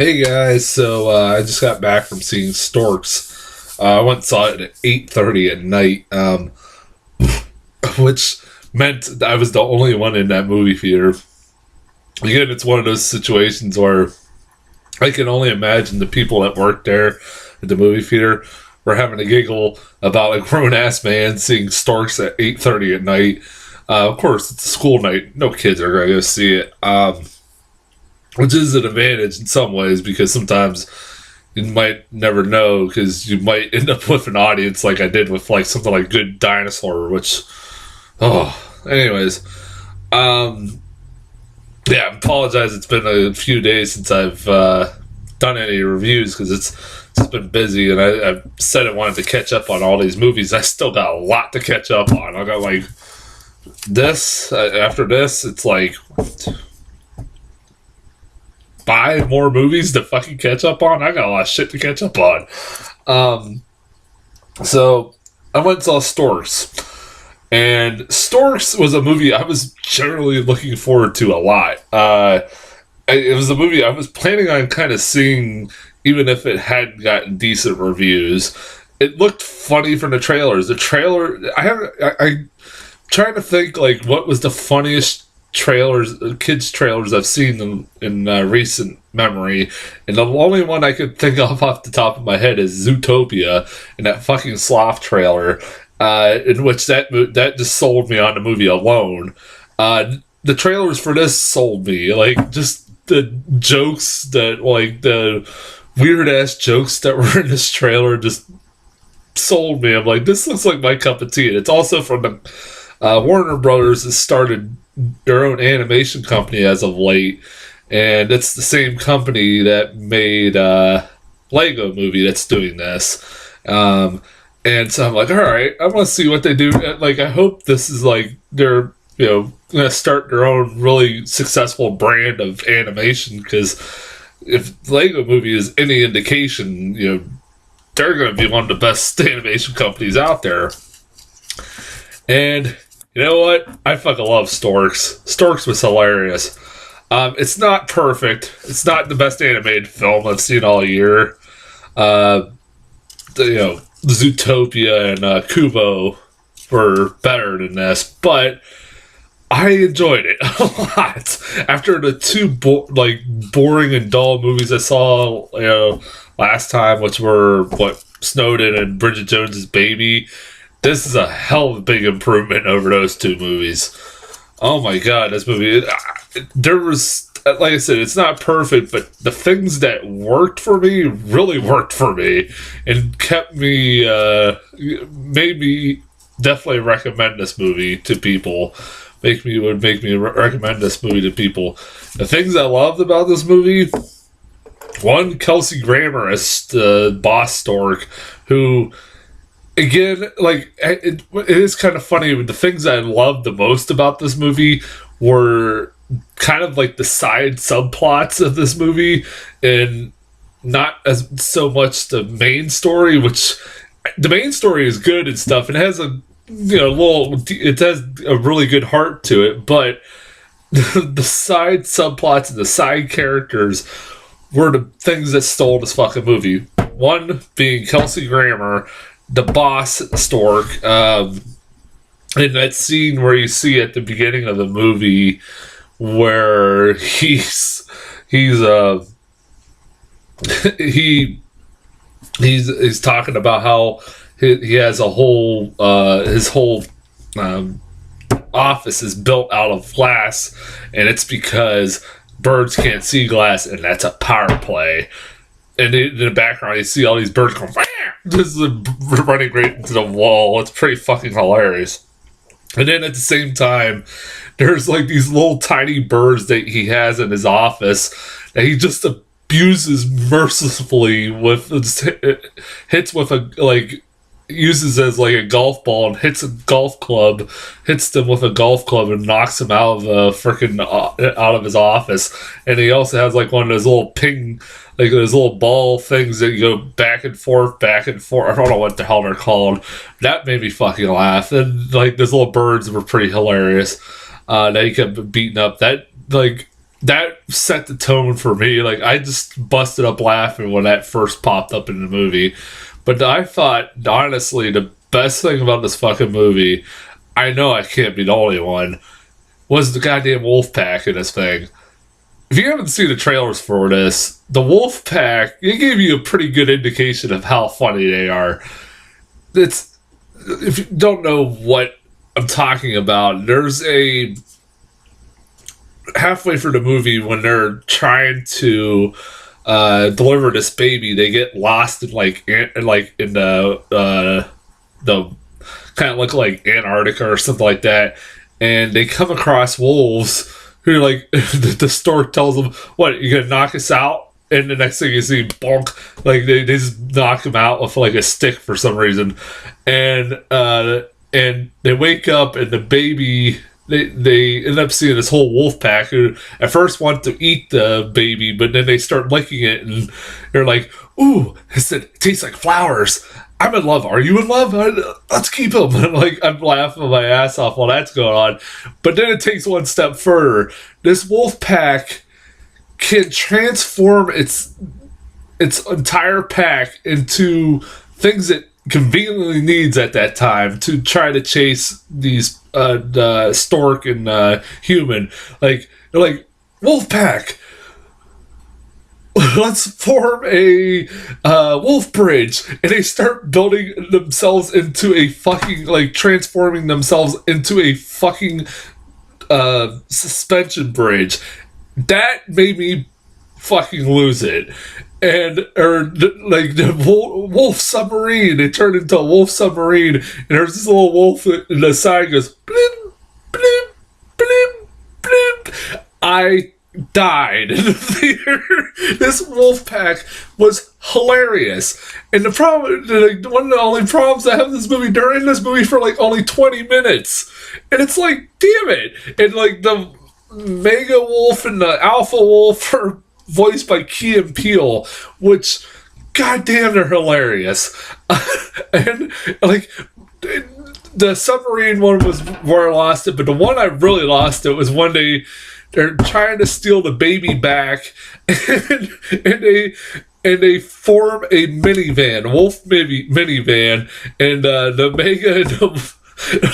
Hey guys, I just got back from seeing Storks. I went and saw it at 8:30 at night, which meant I was the only one in that movie theater. Again, it's one of those situations where I can only imagine the people that worked there at the movie theater were having a giggle about a grown-ass man seeing Storks at 8:30 at night. Of course, it's a school night. No kids are going to go see it. Which is an advantage in some ways because sometimes you might never know because you might end up with an audience like I did with like something like Good Dinosaur, which anyways, yeah, I apologize. It's been a few days since I've done any reviews because it's been busy, and I said I wanted to catch up on all these movies. I still got a lot to catch up on. I got like this after this. It's like 5 more movies to fucking catch up on. I got a lot of shit to catch up on. So I went and saw Storks. And Storks was a movie I was generally looking forward to a lot. It was a movie I was planning on kind of seeing even if it hadn't gotten decent reviews. It looked funny from the trailers. The trailer, I'm trying to think like what was the funniest kids trailers I've seen in recent memory, and the only one I could think of off the top of my head is Zootopia and that fucking sloth trailer, in which that just sold me on the movie alone. The trailers for this sold me, like just the jokes that like the weird ass jokes that were in this trailer just sold me. I'm like, this looks like my cup of tea. And it's also from the Warner Brothers has started their own animation company as of late, and it's the same company that made Lego Movie that's doing this. And so I'm like, all right, I want to see what they do. Like, I hope this is like they're going to start their own really successful brand of animation, because if Lego Movie is any indication, they're going to be one of the best animation companies out there. And you know what? I fucking love Storks. Storks was hilarious. It's not perfect. It's not the best animated film I've seen all year. Zootopia and Kubo were better than this, but I enjoyed it a lot. After the two boring and dull movies I saw last time, which were Snowden and Bridget Jones's Baby, this is a hell of a big improvement over those two movies. Oh my god, this movie, there was, like I said, it's not perfect, but the things that worked for me really worked for me and kept me, made me definitely recommend this movie to people. Would make me recommend this movie to people. The things I loved about this movie: one, Kelsey Grammer as the boss stork, who, again, like, it is kind of funny. The things I loved the most about this movie were kind of like the side subplots of this movie, and not as so much the main story, which the main story is good and stuff, and it has it has a really good heart to it, but the side subplots and the side characters were the things that stole this fucking movie. One being Kelsey Grammer, the boss stork, in that scene where you see at the beginning of the movie where he's talking about how he has a whole his whole office is built out of glass, and it's because birds can't see glass, and that's a power play. And in the background, you see all these birds going, just running right into the wall. It's pretty fucking hilarious. And then at the same time, there's like these little tiny birds that he has in his office that he just abuses mercilessly hits with uses as like a golf ball and hits them with a golf club and knocks him out of his office. And he also has like one of those little those little ball things that you go back and forth. I don't know what the hell they're called. That made me fucking laugh. And like those little birds were pretty hilarious. That he kept beating up. That, like, that set the tone for me. Like, I just busted up laughing when that first popped up in the movie. But I thought, honestly, the best thing about this fucking movie, I know I can't be the only one, was the goddamn wolf pack in this thing. If you haven't seen the trailers for this, the wolf pack, it gave you a pretty good indication of how funny they are. It's, if you don't know what I'm talking about, there's a halfway through the movie when they're trying to deliver this baby, they get lost in in the kind of look like Antarctica or something like that, and they come across wolves who, like, the stork tells them, "What, you gonna knock us out?" And the next thing you see, bonk, like they just knock him out with like a stick for some reason, and they wake up and the baby. They end up seeing this whole wolf pack who at first want to eat the baby, but then they start licking it and they're like, "Ooh, it tastes like flowers. I'm in love. Are you in love? Let's keep him." And I'm laughing my ass off while that's going on. But then it takes one step further. This wolf pack can transform its entire pack into things it conveniently needs at that time to try to chase these the stork and human. Like, they're like, "Wolf pack, let's form a wolf bridge," and they start building themselves into a fucking, like, transforming themselves into a fucking suspension bridge. That made me fucking lose it. The wolf submarine, they turned into a wolf submarine, and there's this little wolf, and the side goes blim, blim, blim, blim. I died in the theater. This wolf pack was hilarious, and the problem, one of the only problems I have with this movie, they're in this movie for like only 20 minutes, and it's like, damn it. And like the mega wolf and the alpha wolf are voiced by Key and Peele, which, goddamn, they're hilarious. And like, the submarine one was where I lost it, but the one I really lost it was when they're trying to steal the baby back, and they form a minivan, wolf minivan, and the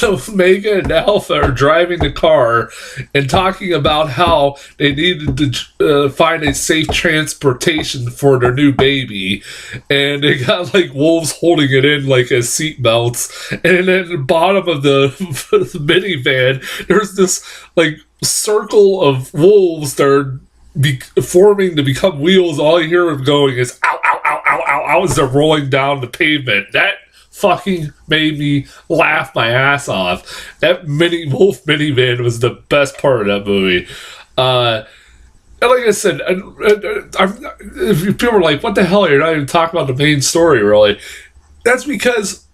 Omega and Alpha are driving the car and talking about how they needed to find a safe transportation for their new baby, and they got like wolves holding it in like as seat belts, and then at the bottom of the minivan there's this like circle of wolves that are forming to become wheels. All you hear them going is ow, ow, ow, ow, ow, ow as they're rolling down the pavement. That fucking made me laugh my ass off. That wolf minivan was the best part of that movie. And like I said, if people are like, "What the hell? You're not even talking about the main story, really." That's because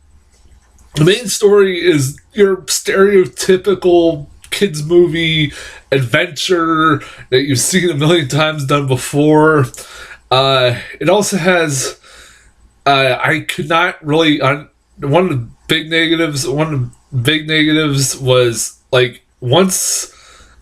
the main story is your stereotypical kids movie adventure that you've seen a million times done before. It also has, I could not really, one of the big negatives was like once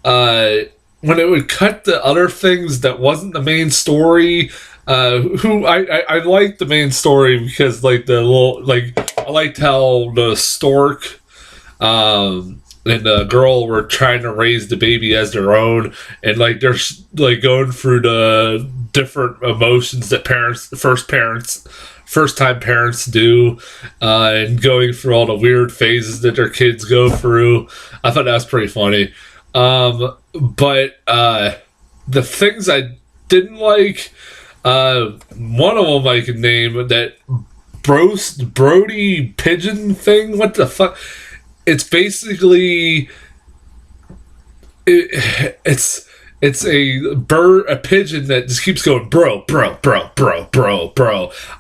when it would cut to other things that wasn't the main story. I liked the main story because like the little, like, I liked how the stork and the girl were trying to raise the baby as their own, and like they're like going through the different emotions that first time parents do, and going through all the weird phases that their kids go through. I thought that was pretty funny. But the things I didn't like, one of them I could name, that Brody pigeon thing. What the fuck? It's basically it's a pigeon that just keeps going bro.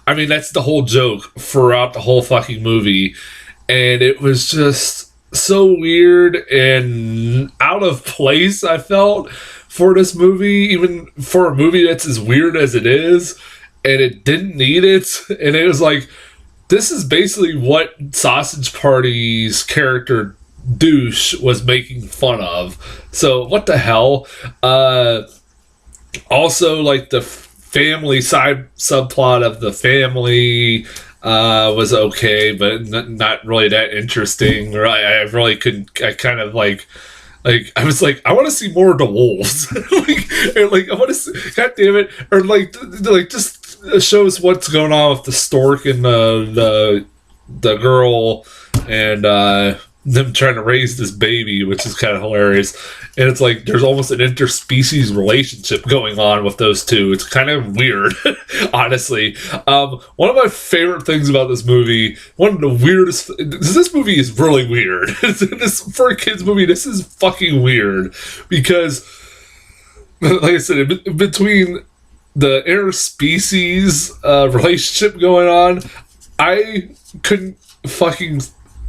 I mean, that's the whole joke throughout the whole fucking movie, and it was just so weird and out of place, I felt, for this movie, even for a movie that's as weird as it is, and it didn't need it. And it was like, this is basically what Sausage Party's character douche was making fun of. So what the hell? Also, like the family side subplot of the family was okay, but not really that interesting. Or I really couldn't. I kind of I was like, I want to see more of the wolves. I want to see. God damn it! Or just shows what's going on with the stork and the girl and them trying to raise this baby, which is kind of hilarious. And it's like there's almost an interspecies relationship going on with those two. It's kind of weird, honestly. One of my favorite things about this movie, one of the weirdest, this movie is really weird. For a kids movie, this is fucking weird because, like I said, between the interspecies relationship going on, I couldn't fucking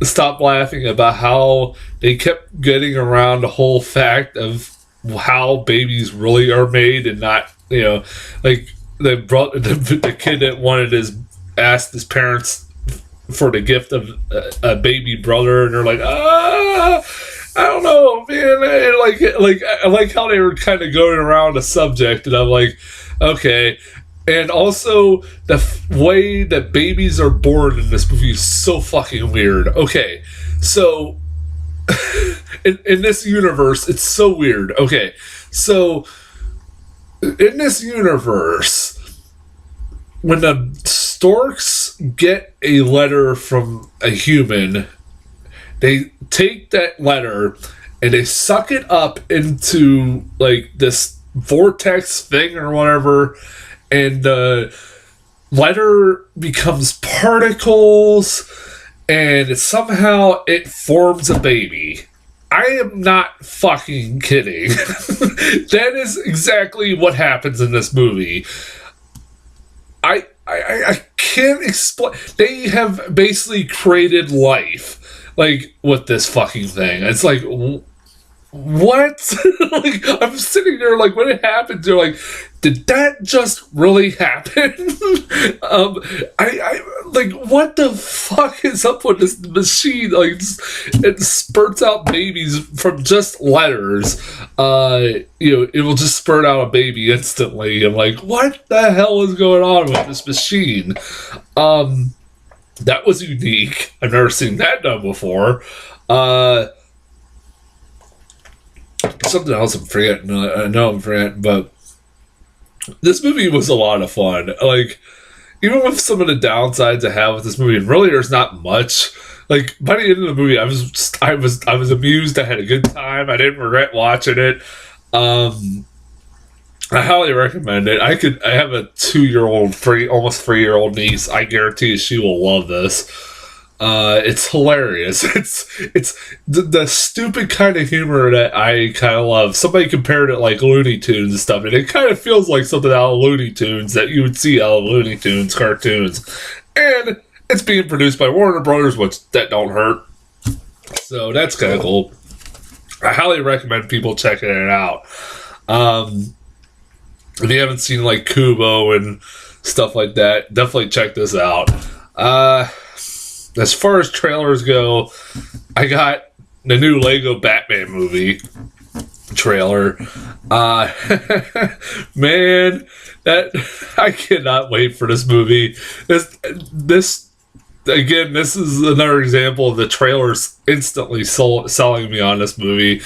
stop laughing about how they kept getting around the whole fact of how babies really are made and not, like the kid that asked his parents for the gift of a baby brother, and they're like, I don't know, man. I like how they were kind of going around the subject, and I'm like, okay. And also, the way that babies are born in this movie is so fucking weird. Okay, so in this universe, it's so weird. Okay, so in this universe, when the storks get a letter from a human, they take that letter and they suck it up into like this vortex thing or whatever. And the letter becomes particles, and somehow it forms a baby. I am not fucking kidding. That is exactly what happens in this movie. I can't explain. They have basically created life, like, with this fucking thing. It's like, what? Like, I'm sitting there, like, when it happens, you're like, did that just really happen? I like, what the fuck is up with this machine? Like, it spurts out babies from just letters. It will just spurt out a baby instantly. I'm like, what the hell is going on with this machine? That was unique. I've never seen that done before. Something else I'm forgetting. I know I'm forgetting, but this movie was a lot of fun. Like, even with some of the downsides I have with this movie, and really there's not much. Like, by the end of the movie, I was amused. I had a good time. I didn't regret watching it. I highly recommend it. I have a 2-year-old, almost 3-year-old niece. I guarantee she will love this. It's hilarious. It's the stupid kind of humor that I kind of love. Somebody compared it like Looney Tunes and stuff, and it kind of feels like something out of Looney Tunes that you would see out of Looney Tunes cartoons. And it's being produced by Warner Brothers, which that don't hurt. So that's kind of cool. I highly recommend people checking it out. If you haven't seen like Kubo and stuff like that, definitely check this out. As far as trailers go, I got the new Lego Batman movie trailer. Man, I cannot wait for this movie. This is another example of the trailers instantly selling me on this movie.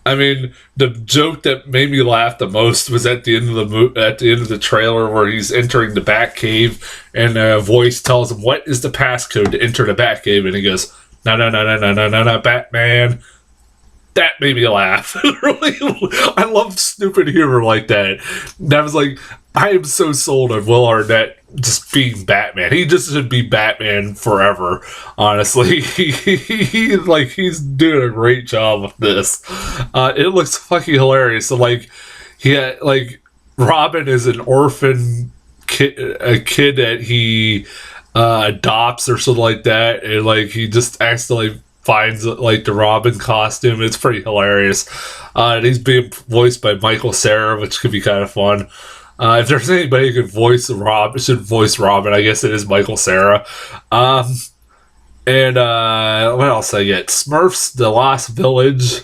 I mean, the joke that made me laugh the most was at the end of the trailer where he's entering the Batcave, and a voice tells him, "What is the passcode to enter the Batcave?" And he goes, "No, Batman." That made me laugh. Really, I love stupid humor like that. That was like, I am so sold on Will Arnett just being Batman. He just should be Batman forever. Honestly, he's doing a great job with this. It looks fucking hilarious. So Robin is an orphan kid, a kid that he adopts or something like that, and like he just accidentally finds like the Robin costume. It's pretty hilarious. And he's being voiced by Michael Cera, which could be kind of fun. If there's anybody who could voice Robin, I guess it is Michael Cera. And what else I get? Smurfs: The Lost Village.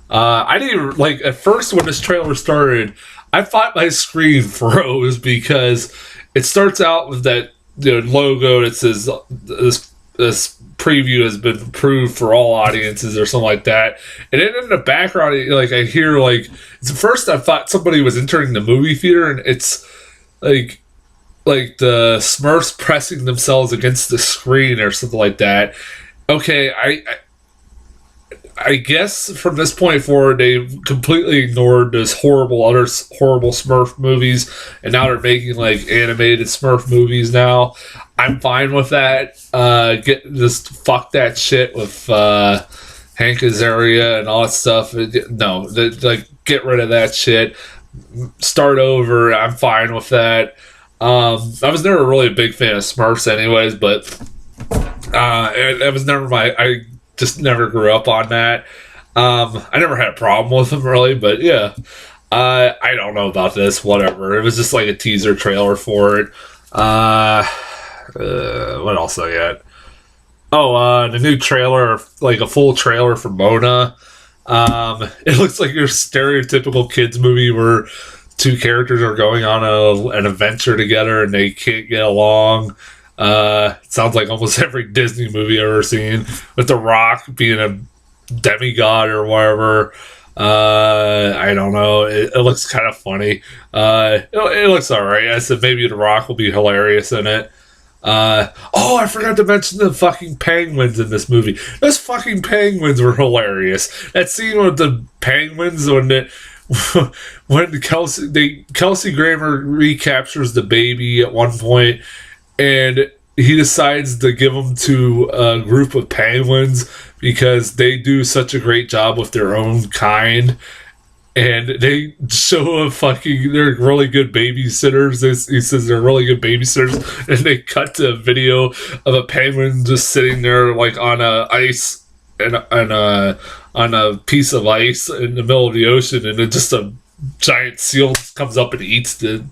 I didn't even, like, at first when this trailer started, I thought my screen froze because it starts out with that logo that says this preview has been approved for all audiences or something like that. And then in the background, like I hear like at first I thought somebody was entering the movie theater, and it's like the Smurfs pressing themselves against the screen or something like that. Okay, I guess from this point forward, they completely ignored those horrible Smurf movies, and now they're making like animated Smurf movies now. I'm fine with that. Just fuck that shit with Hank Azaria and all that stuff. No, like get rid of that shit. Start over. I'm fine with that. I was never really a big fan of Smurfs, anyways, but it was never I just never grew up on that. I never had a problem with them really, but yeah. I don't know about this. Whatever. It was just like a teaser trailer for it. What else I got? Oh, the new trailer, like a full trailer for Mona. It looks like your stereotypical kids movie where two characters are going on an adventure together and they can't get along. It sounds like almost every Disney movie I've ever seen, with The Rock being a demigod or whatever. I don't know. It looks kind of funny. It looks alright. I said maybe The Rock will be hilarious in it. I forgot to mention the fucking penguins in this movie. Those fucking penguins were hilarious. That scene with the penguins when Kelsey Grammer recaptures the baby at one point, and he decides to give them to a group of penguins because they do such a great job with their own kind. And they show they're really good babysitters. He says they're really good babysitters. And they cut to a video of a penguin just sitting there like on a piece of ice in the middle of the ocean. And then just a giant seal comes up and eats the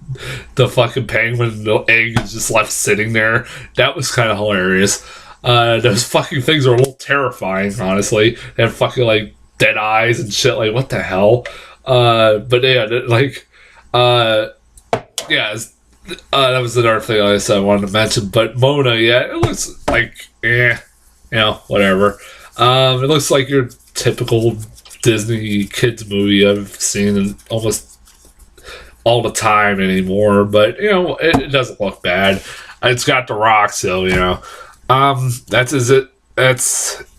fucking penguin. And the egg is just left sitting there. That was kind of hilarious. Those fucking things are a little terrifying, honestly. They have fucking like dead eyes and shit. Like, what the hell? But yeah, that was another thing I wanted to mention. But Mona, yeah, it looks like, whatever. It looks like your typical Disney kids movie I've seen almost all the time anymore. But it doesn't look bad. It's got The Rock, so that's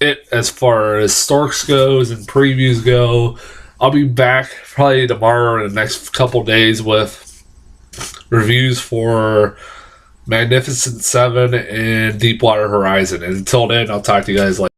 it as far as Storks goes and previews go. I'll be back probably tomorrow or the next couple days with reviews for Magnificent Seven and Deepwater Horizon. And until then, I'll talk to you guys later.